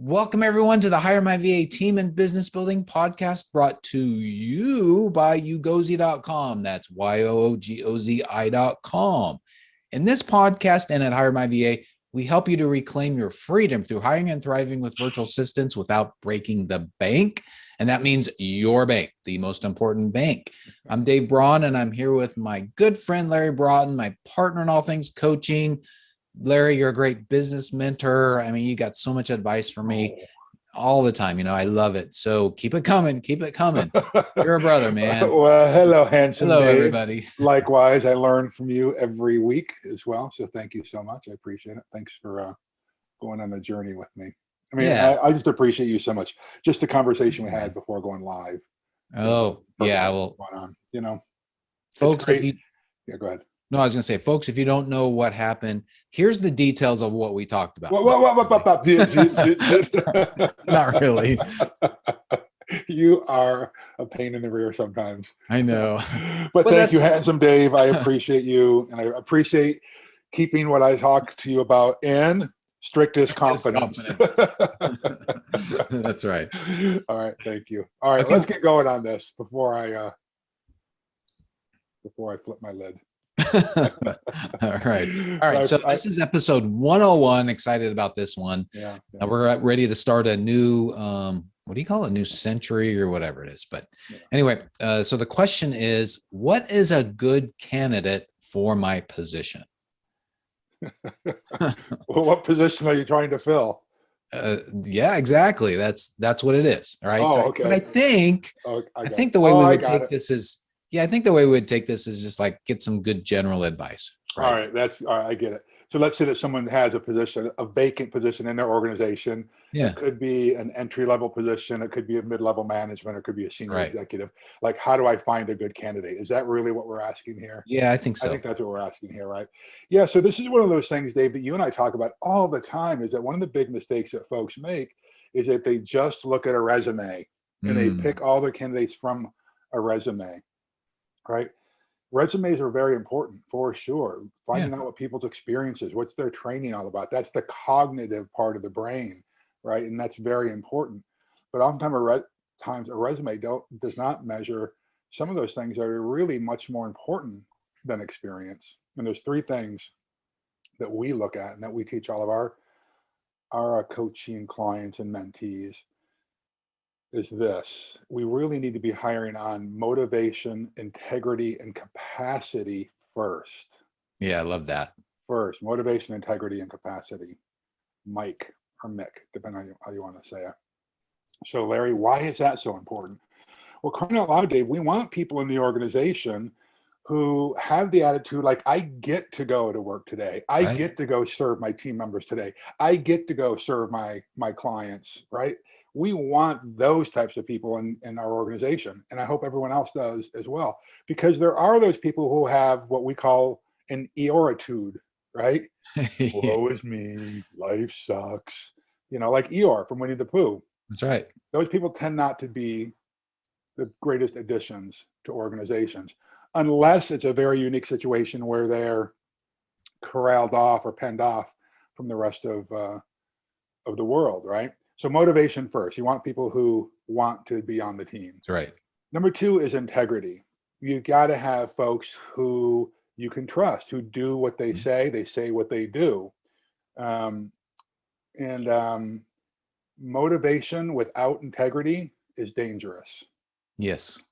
Welcome, everyone, to the HireMyVA Team and Business Building Podcast, brought to you by Ugozi.com. That's YOOGOZI.com. In this podcast and at HireMyVA, we help you to reclaim your freedom through hiring and thriving with virtual assistants without breaking the bank. And that means your bank, the most important bank. I'm Dave Braun, and I'm here with my good friend, Larry Broughton, my partner in all things coaching. Larry, you're a great business mentor. I mean, you got so much advice for me all the time. I love it. So keep it coming. Keep it coming. You're a brother, man. Well, hello, handsome Hello, Dave. everybody. Likewise, I learn from you every week as well. So thank you so much. I appreciate it. Thanks for going on the journey with me. I mean, Yeah. I just appreciate you so much. Just the conversation we had before going live. Oh, yeah. Well, going on, folks, if you, yeah, go ahead. No, I was going to say, folks, if you don't know what happened, here's the details of what we talked about. Not really. You are a pain in the rear sometimes. I know. But thank you, handsome Dave. I appreciate you, and I appreciate keeping what I talked to you about in strictest confidence. That's right. All right, thank you. All right, let's get going on this before I flip my lid. All right. So this is episode 101. Excited about this one. Yeah. We're ready to start a new, what do you call it? A new century or whatever it is. But anyway, so the question is, what is a good candidate for my position? Well, what position are you trying to fill? Yeah, exactly. That's what it is. All right. Oh, okay. But I think the way we would take this is, I think the way we would take this is just like get some good general advice. Right? All right. All right. I get it. So let's say that someone has a position, a vacant position in their organization. Yeah. It could be an entry-level position. It could be a mid-level management. It could be a senior executive. Like, how do I find a good candidate? Is that really what we're asking here? Yeah, I think so. I think that's what we're asking here, right? Yeah. So this is one of those things, Dave, that you and I talk about all the time, is that one of the big mistakes that folks make is that they just look at a resume and they pick all their candidates from a resume, right? Resumes are very important for sure. Finding out what people's experiences, what's their training all about. That's the cognitive part of the brain, right? And that's very important. But oftentimes a resume does not measure some of those things that are really much more important than experience. And there's three things that we look at and that we teach all of our coaching clients and mentees is this: we really need to be hiring on motivation, integrity, and capacity first. Yeah, I love that. First, motivation, integrity, and capacity. M.I.C or M.I.C, depending on how you want to say it. So Larry, why is that so important? Well, crying out loud, Dave, we want people in the organization who have the attitude like, I get to go to work today. I get to go serve my team members today. I get to go serve my clients, right? We want those types of people in our organization. And I hope everyone else does as well, because there are those people who have what we call an Eeyore-tude, right? Woe is me, life sucks. Like Eeyore from Winnie the Pooh. That's right. Those people tend not to be the greatest additions to organizations, unless it's a very unique situation where they're corralled off or penned off from the rest of the world, right? So motivation first. You want people who want to be on the team. That's right. Number two is integrity. You've got to have folks who you can trust, who do what they say what they do. Motivation without integrity is dangerous. Yes.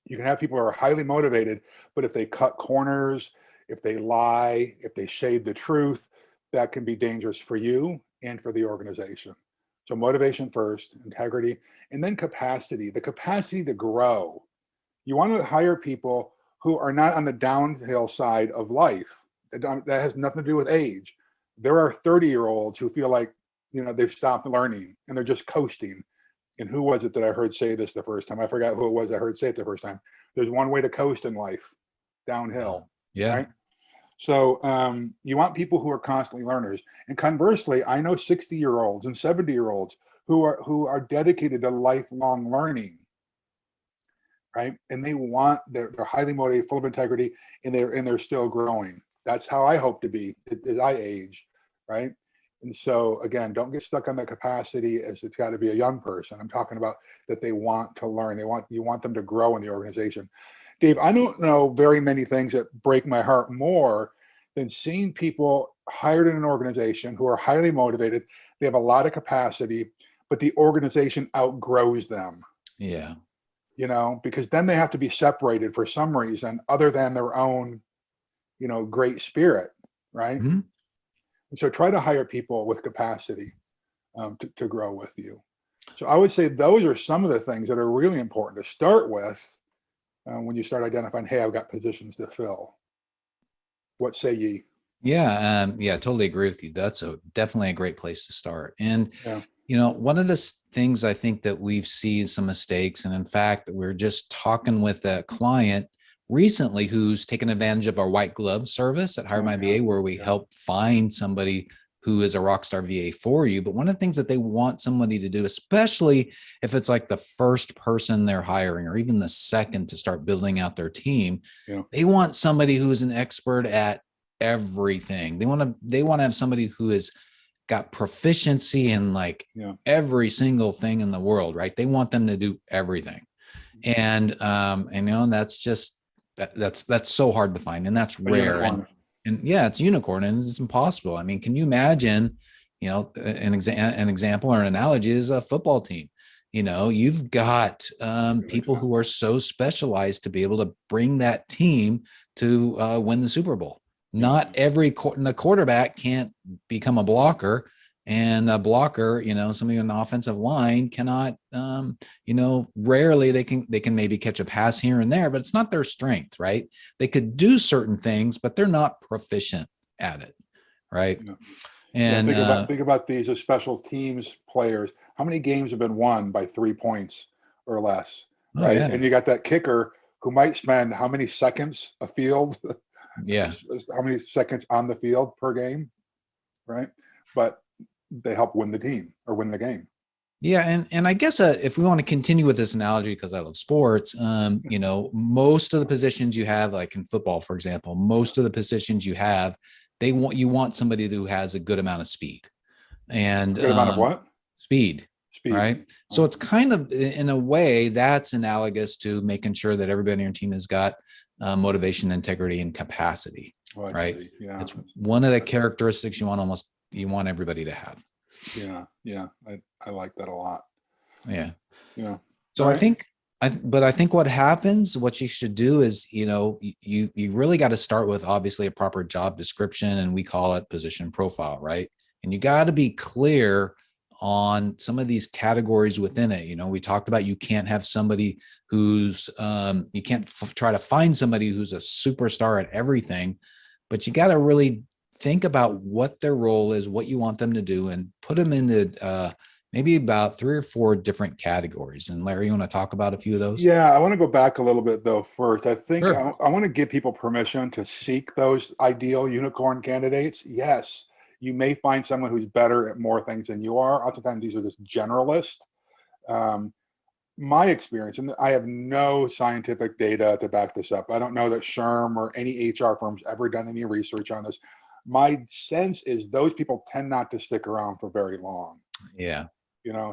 You can have people who are highly motivated, but if they cut corners, if they lie, if they shade the truth, that can be dangerous for you and for the organization. So motivation first, integrity, and then capacity, the capacity to grow. You want to hire people who are not on the downhill side of life. That has nothing to do with age. There are 30-year-olds who feel like, they've stopped learning and they're just coasting. And who was it that I heard say this the first time? I forgot who it was I heard say it the first time. There's one way to coast in life, downhill. Yeah. Right? So you want people who are constantly learners. And conversely, I know 60-year-olds and 70-year-olds who are dedicated to lifelong learning, right? And they're highly motivated, full of integrity, and they're still growing. That's how I hope to be as I age, right? And so again, don't get stuck on the capacity as it's got to be a young person. I'm talking about that they want to learn. You want them to grow in the organization. Dave, I don't know very many things that break my heart more than seeing people hired in an organization who are highly motivated. They have a lot of capacity, but the organization outgrows them. Yeah. Because then they have to be separated for some reason other than their own, great spirit, right? Mm-hmm. And so try to hire people with capacity to grow with you. So I would say those are some of the things that are really important to start with when you start identifying, hey, I've got positions to fill. What say ye? Yeah. Yeah, totally agree with you. That's definitely a great place to start. And, Yeah. one of the things I think that we've seen some mistakes, and in fact, we're just talking with a client recently who's taken advantage of our white glove service at HireMyVA, where we help find somebody who is a rockstar VA for you. But one of the things that they want somebody to do, especially if it's like the first person they're hiring or even the second to start building out their team, they want somebody who is an expert at everything. They want to have somebody who has got proficiency in like every single thing in the world, right? They want them to do everything. And that's just that's so hard to find, and that's rare. And yeah, it's unicorn, and it's impossible. I mean, can you imagine, an example or an analogy is a football team. You've got people who are so specialized to be able to bring that team to win the Super Bowl. Not every the quarterback can't become a blocker, and a blocker, somebody on the offensive line cannot, rarely they can maybe catch a pass here and there, but it's not their strength, right? They could do certain things, but they're not proficient at it, right? And think about these as special teams players. How many games have been won by 3 points or less, right? And you got that kicker who might spend how many seconds a field? Yeah. How many seconds on the field per game, right? But they help win the team or win the game. Yeah, and I guess if we want to continue with this analogy, because I love sports, most of the positions you have, like in football, for example, most of the positions you have, you want somebody who has a good amount of speed. And good amount of what? Speed. Right. So it's kind of, in a way, that's analogous to making sure that everybody on your team has got motivation, integrity, and capacity. Right. Yeah. It's one of the characteristics you want everybody to have. Yeah. I like that a lot. Yeah. Yeah. So I think what happens, what you should do is, you really got to start with obviously a proper job description, and we call it position profile, right? And you got to be clear on some of these categories within it. We talked about, you can't have somebody who's, you can't try to find somebody who's a superstar at everything, but you got to really think about what their role is, what you want them to do, and put them into maybe about 3 or 4 different categories. And Larry, you want to talk about a few of those? Yeah, I want to go back a little bit though first. I think I want to give people permission to seek those ideal unicorn candidates. Yes, you may find someone who's better at more things than you are. Oftentimes these are just generalists. My experience, and I have no scientific data to back this up. I don't know that SHRM or any HR firm's ever done any research on this. My sense is those people tend not to stick around for very long. Yeah.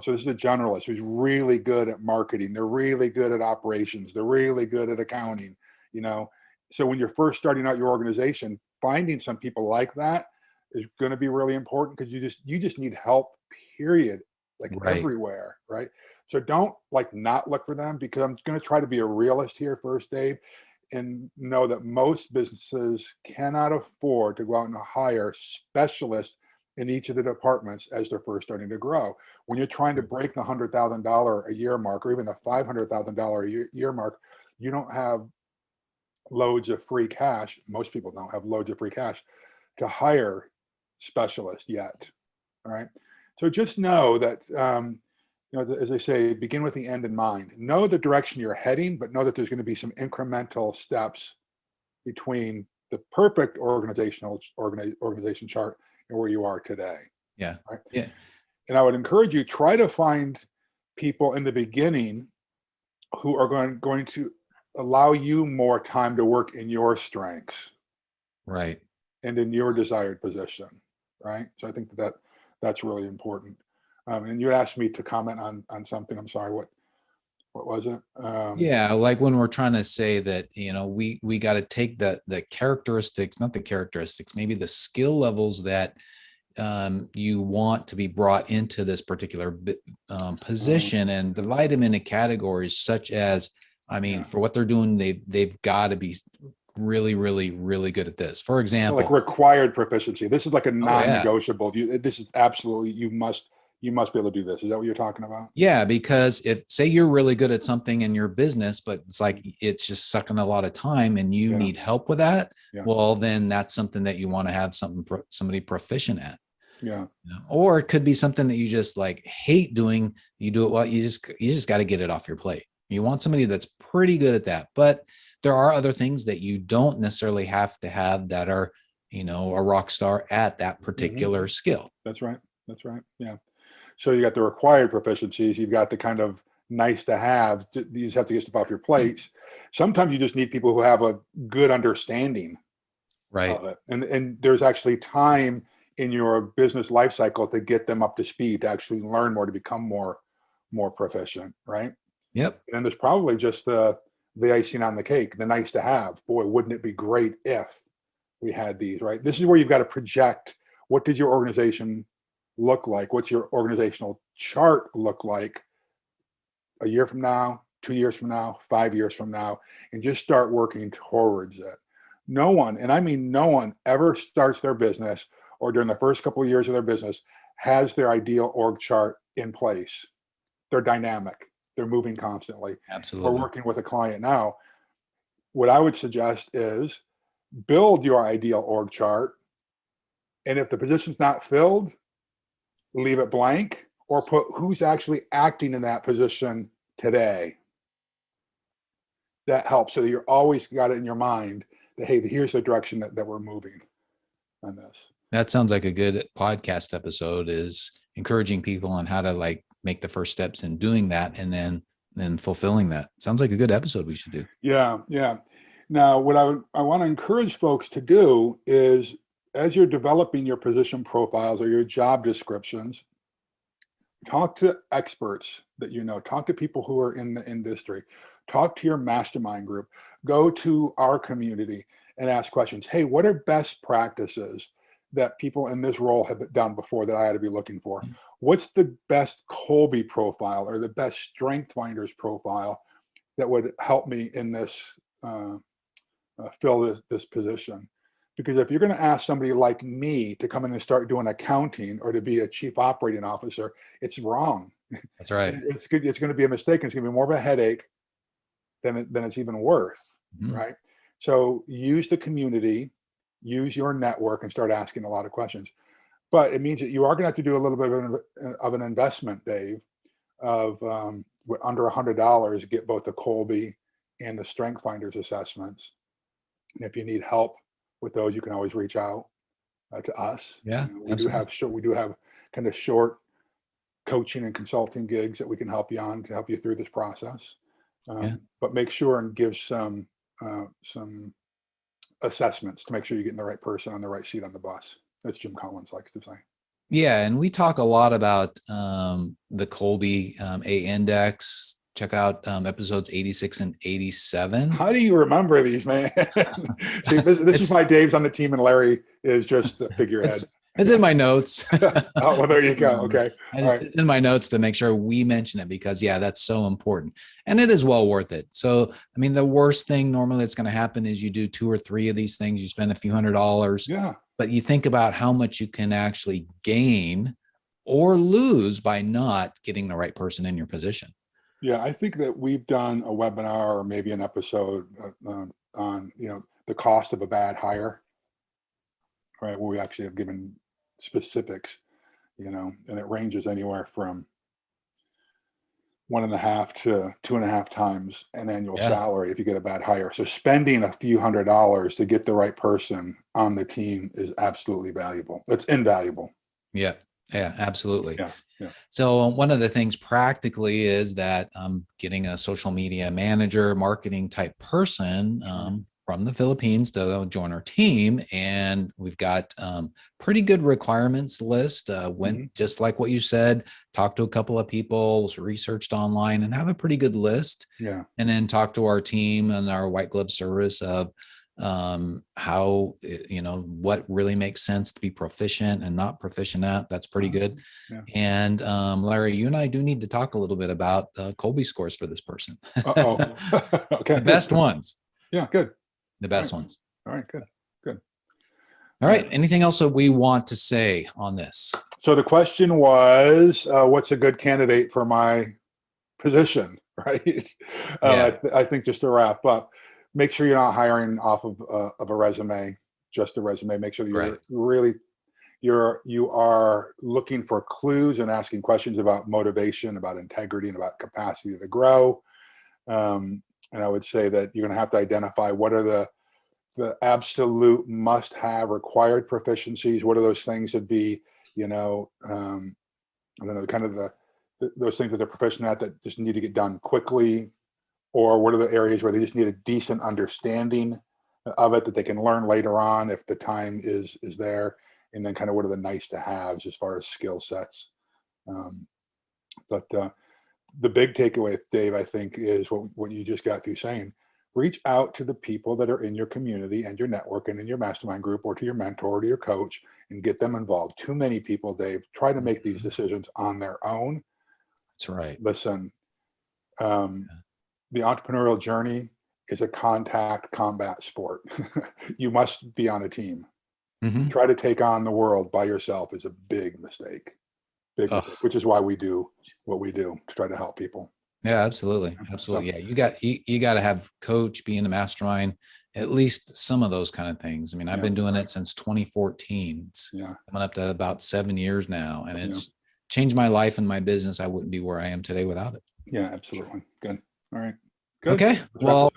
So this is a generalist who's really good at marketing. They're really good at operations. They're really good at accounting, So when you're first starting out your organization, finding some people like that is going to be really important, because you just need help, period, like everywhere, right? So don't not look for them, because I'm going to try to be a realist here first, Dave, and know that most businesses cannot afford to go out and hire specialists in each of the departments as they're first starting to grow. When you're trying to break the $100,000 a year mark, or even the $500,000 a year mark, you don't have loads of free cash. Most people don't have loads of free cash to hire specialists yet. All right. So just know that, as they say, begin with the end in mind. Know the direction you're heading, but know that there's going to be some incremental steps between the perfect organization chart and where you are today. Yeah. Right? Yeah. And I would encourage you, try to find people in the beginning who are going to allow you more time to work in your strengths. Right. And in your desired position. Right. So I think That's really important. And you asked me to comment on something. I'm sorry. What was it? Yeah, like when we're trying to say that, we got to take the characteristics, not the characteristics, maybe the skill levels that you want to be brought into this particular position, and divide them into categories such as, for what they're doing, they've got to be really, really, really good at this. For example, like required proficiency. This is like a non-negotiable. Yeah. This is absolutely, you must be able to do this. Is that what you're talking about? Yeah, because if, say, you're really good at something in your business, but it's like it's just sucking a lot of time and you need help with that, well, then that's something that you want to have somebody proficient at. Yeah. Or it could be something that you just like hate doing. You do it well. You just got to get it off your plate. You want somebody that's pretty good at that. But there are other things that you don't necessarily have to have that are, a rock star at that particular skill. That's right. Yeah. So you got the required proficiencies. You've got the kind of nice to have. You just have to get stuff off your plates. Sometimes you just need people who have a good understanding of it. And there's actually time in your business life cycle to get them up to speed, to actually learn more, to become more proficient, right? Yep. And there's probably just the icing on the cake, the nice to have. Boy, wouldn't it be great if we had these, right? This is where you've got to project. What does your organization look like? What's your organizational chart look like a year from now, 2 years from now, 5 years from now, and just start working towards it. No one, and I mean no one, ever starts their business or during the first couple of years of their business has their ideal org chart in place. They're dynamic. They're moving constantly. Absolutely. We're working with a client now. What I would suggest is build your ideal org chart. And if the position's not filled, leave it blank, or put who's actually acting in that position today. That helps. So you're always got it in your mind that, hey, here's the direction that we're moving on this. That sounds like a good podcast episode, is encouraging people on how to like make the first steps in doing that, and then fulfilling that. Sounds like a good episode we should do. Yeah. Now, what I want to encourage folks to do is, as you're developing your position profiles or your job descriptions, talk to experts that talk to people who are in the industry, talk to your mastermind group, go to our community and ask questions. Hey, what are best practices that people in this role have done before that I ought to be looking for? What's the best Kolbe profile or the best Strength Finders profile that would help me in this, fill this position? Because if you're going to ask somebody like me to come in and start doing accounting or to be a chief operating officer, it's wrong. That's right. It's good. It's going to be a mistake. It's going to be more of a headache than it's even worth, right? So use the community, use your network, and start asking a lot of questions. But it means that you are going to have to do a little bit of an investment, Dave, of under $100, get both the Kolbe and the Strength Finders assessments. And if you need help with those, you can always reach out to us. Yeah, we do have kind of short coaching and consulting gigs that we can help you on to help you through this process. But make sure and give some assessments to make sure you're getting the right person on the right seat on the bus. That's Jim Collins likes to say. Yeah, and we talk a lot about the Kolbe A index. Check out episodes 86 and 87. How do you remember these, man? See, this is why Dave's on the team and Larry is just a figurehead. It's in my notes. Oh, well, there you go. Okay. It's in my notes to make sure we mention it, because that's so important, and it is well worth it. So, the worst thing normally that's going to happen is you do 2 or 3 of these things, you spend a few $100s. Yeah. But you think about how much you can actually gain or lose by not getting the right person in your position. Yeah, I think that we've done a webinar or maybe an episode on the cost of a bad hire, right? Where we actually have given specifics, and it ranges anywhere from 1.5 to 2.5 times an annual salary if you get a bad hire. So spending a few $100s to get the right person on the team is absolutely valuable. It's invaluable. Yeah, absolutely. Yeah. So one of the things practically is that getting a social media manager, marketing type person from the Philippines to join our team. And we've got pretty good requirements list. Went just like what you said, talked to a couple of people, researched online, and have a pretty good list. Yeah. And then talk to our team and our white glove service of how, what really makes sense to be proficient and not proficient at. That's pretty good. Yeah. And Larry, you and I do need to talk a little bit about the Colby scores for this person. Okay. The best ones. Yeah, good. The best ones. All right, good. All right. Anything else that we want to say on this? So the question was, what's a good candidate for my position, right? I think just to wrap up, make sure you're not hiring off of a resume, just a resume. Make sure that you're really, you are looking for clues and asking questions about motivation, about integrity, and about capacity to grow. And I would say that you're going to have to identify what are the absolute must-have required proficiencies. What are those things that be, I don't know, kind of those things that they're proficient at that just need to get done quickly, or what are the areas where they just need a decent understanding of it that they can learn later on if the time is there, and then kind of what are the nice to haves as far as skill sets. But the big takeaway, Dave, I think, is what you just got through saying. Reach out to the people that are in your community and your network and in your mastermind group, or to your mentor or to your coach, and get them involved. Too many people, Dave, try to make these decisions on their own. That's right. Listen, the entrepreneurial journey is a contact combat sport. You must be on a team. Try to take on the world by yourself is a big mistake. Mistake, which is why we do what we do, to try to help people. Yeah, absolutely. Yeah, you got to have coach, be in the mastermind, at least some of those kind of things. I mean, I've been doing it since 2014. It's coming up to about 7 years now, and it's changed my life and my business. I wouldn't be where I am today without it. Yeah, absolutely. Good. All right. Good. Okay. Well,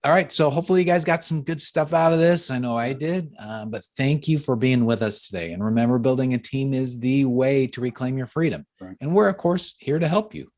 all right. So hopefully you guys got some good stuff out of this. I know I did, but thank you for being with us today. And remember, building a team is the way to reclaim your freedom. Right. And we're, of course, here to help you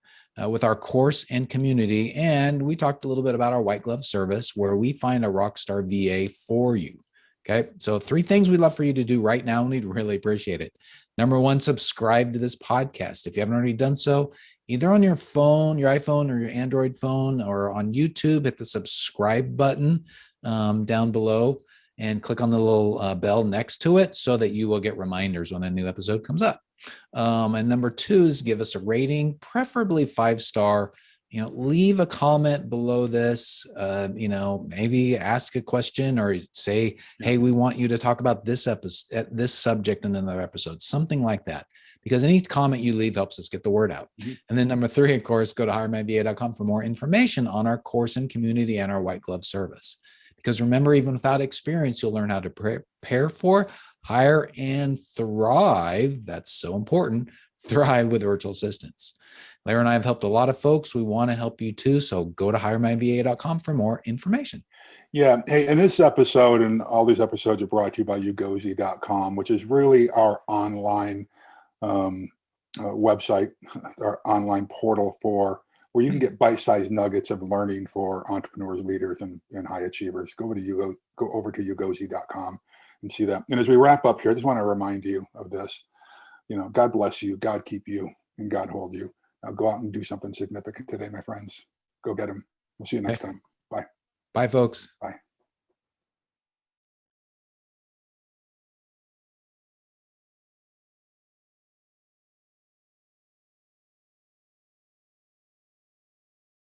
with our course and community. And we talked a little bit about our white glove service, where we find a rockstar VA for you. Okay. So 3 things we'd love for you to do right now, and we'd really appreciate it. Number 1, subscribe to this podcast. If you haven't already done so, either on your phone, your iPhone or your Android phone, or on YouTube, hit the subscribe button down below and click on the little bell next to it so that you will get reminders when a new episode comes up. And number 2 is give us a rating, preferably 5-star. Leave a comment below this, maybe ask a question or say, hey, we want you to talk about this episode, this subject in another episode, something like that. Because any comment you leave helps us get the word out. And then number 3, of course, go to HireMyVA.com for more information on our course and community and our white glove service. Because remember, even without experience, you'll learn how to prepare for, hire, and thrive. That's so important. Thrive with virtual assistants. Larry and I have helped a lot of folks. We want to help you too. So go to HireMyVA.com for more information. Yeah. Hey, and this episode and all these episodes are brought to you by ugozi.com, which is really our online website, our online portal where you can get bite-sized nuggets of learning for entrepreneurs, leaders, and high achievers. Go over to ugozi.com and see that. And as we wrap up here, I just want to remind you of this. God bless you, God keep you, and God hold you. Now go out and do something significant today, my friends. Go get them. We'll see you next time. Bye. Bye, folks. Bye.